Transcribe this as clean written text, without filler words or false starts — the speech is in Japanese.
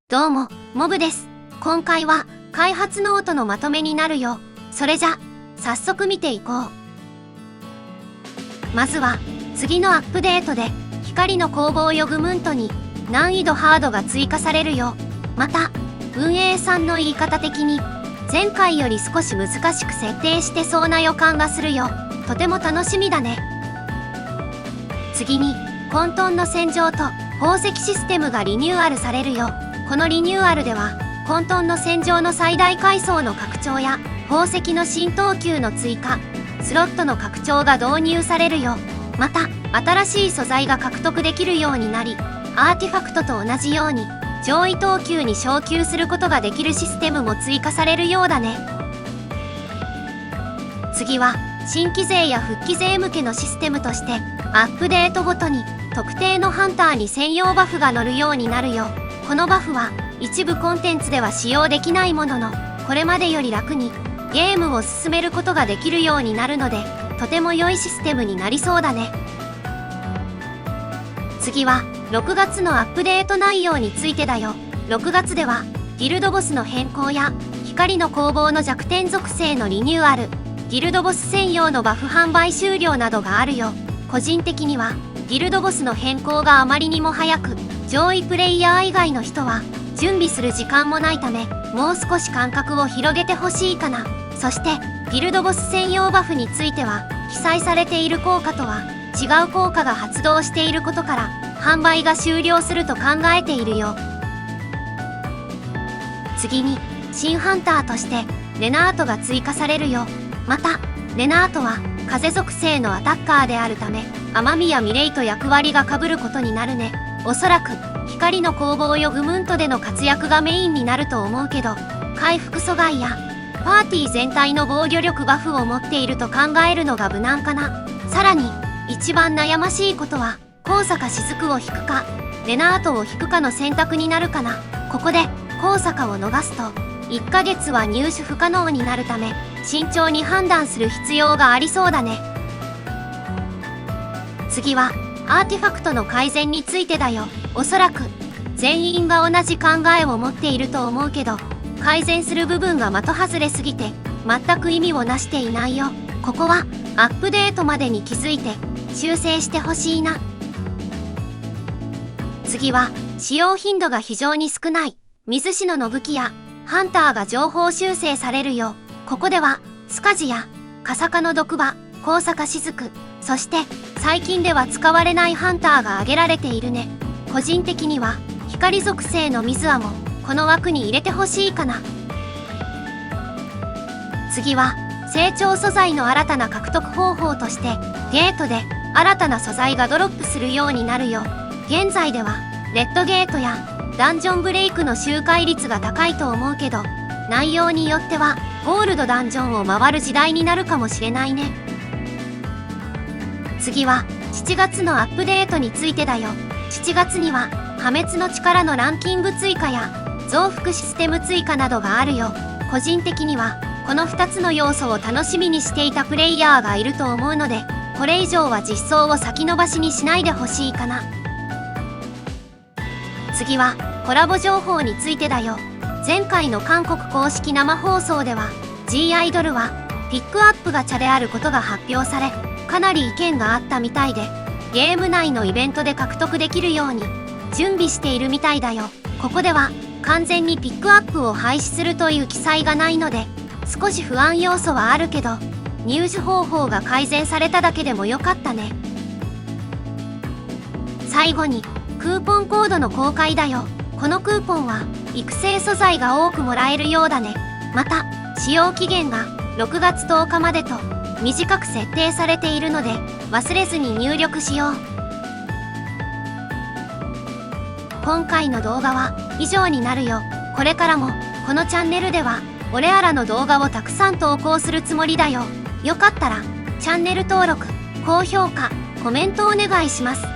どうも、モブです。今回は開発ノートのまとめになるよ。それじゃ、早速見ていこう。まずは、次のアップデートで、光の攻防ヨグムントに難易度ハードが追加されるよ。また、運営さんの言い方的に、前回より少し難しく設定してそうな予感がするよ。とても楽しみだね。次に、混沌の戦場と宝石システムがリニューアルされるよ。このリニューアルでは、混沌の戦場の最大階層の拡張や、宝石の新等級の追加、スロットの拡張が導入されるよ。また、新しい素材が獲得できるようになり、アーティファクトと同じように、上位等級に昇級することができるシステムも追加されるようだね。次は、新規勢や復帰勢向けのシステムとして、アップデートごとに、特定のハンターに専用バフが乗るようになるよ。このバフは一部コンテンツでは使用できないものの、これまでより楽にゲームを進めることができるようになるので、とても良いシステムになりそうだね。次は6月のアップデート内容についてだよ。6月ではギルドボスの変更や光の攻防の弱点属性のリニューアル、ギルドボス専用のバフ販売終了などがあるよ。個人的にはギルドボスの変更があまりにも早く、上位プレイヤー以外の人は準備する時間もないため、もう少し間隔を広げてほしいかな。そしてギルドボス専用バフについては記載されている効果とは違う効果が発動していることから販売が終了すると考えているよ。次に新ハンターとしてレナートが追加されるよ。またレナートは風属性のアタッカーであるため、雨宮ミレイと役割が被ることになるね。おそらく光の攻防ヨグムントでの活躍がメインになると思うけど、回復阻害やパーティー全体の防御力バフを持っていると考えるのが無難かな。さらに一番悩ましいことは、高坂雫を引くかレナートを引くかの選択になるかな。ここで高坂を逃すと1ヶ月は入手不可能になるため、慎重に判断する必要がありそうだね。次はアーティファクトの改善についてだよ。おそらく全員が同じ考えを持っていると思うけど、改善する部分が的外れすぎて全く意味をなしていないよ。ここはアップデートまでに気づいて修正してほしいな。次は使用頻度が非常に少ない水篠の武器やハンターが情報修正されるよ。ここではスカジやカサカの毒馬、高坂雫、そして最近では使われないハンターが挙げられているね。個人的には光属性の水輪もこの枠に入れてほしいかな。次は成長素材の新たな獲得方法として、ゲートで新たな素材がドロップするようになるよ。現在ではレッドゲートやダンジョンブレイクの周回率が高いと思うけど、内容によってはゴールドダンジョンを回る時代になるかもしれないね。次は7月のアップデートについてだよ。7月には破滅の力のランキング追加や増幅システム追加などがあるよ。個人的にはこの2つの要素を楽しみにしていたプレイヤーがいると思うので、これ以上は実装を先延ばしにしないでほしいかな。次はコラボ情報についてだよ。前回の韓国公式生放送では G アイドルはピックアップガチャであることが発表され、かなり意見があったみたいで、ゲーム内のイベントで獲得できるように準備しているみたいだよ。ここでは完全にピックアップを廃止するという記載がないので、少し不安要素はあるけど、入手方法が改善されただけでもよかったね。最後にクーポンコードの公開だよ。このクーポンは育成素材が多くもらえるようだね。また使用期限が6月10日までと短く設定されているので、忘れずに入力しよう。今回の動画は以上になるよ。これからもこのチャンネルでは俺あらの動画をたくさん投稿するつもりだよ。よかったらチャンネル登録、高評価、コメントお願いします。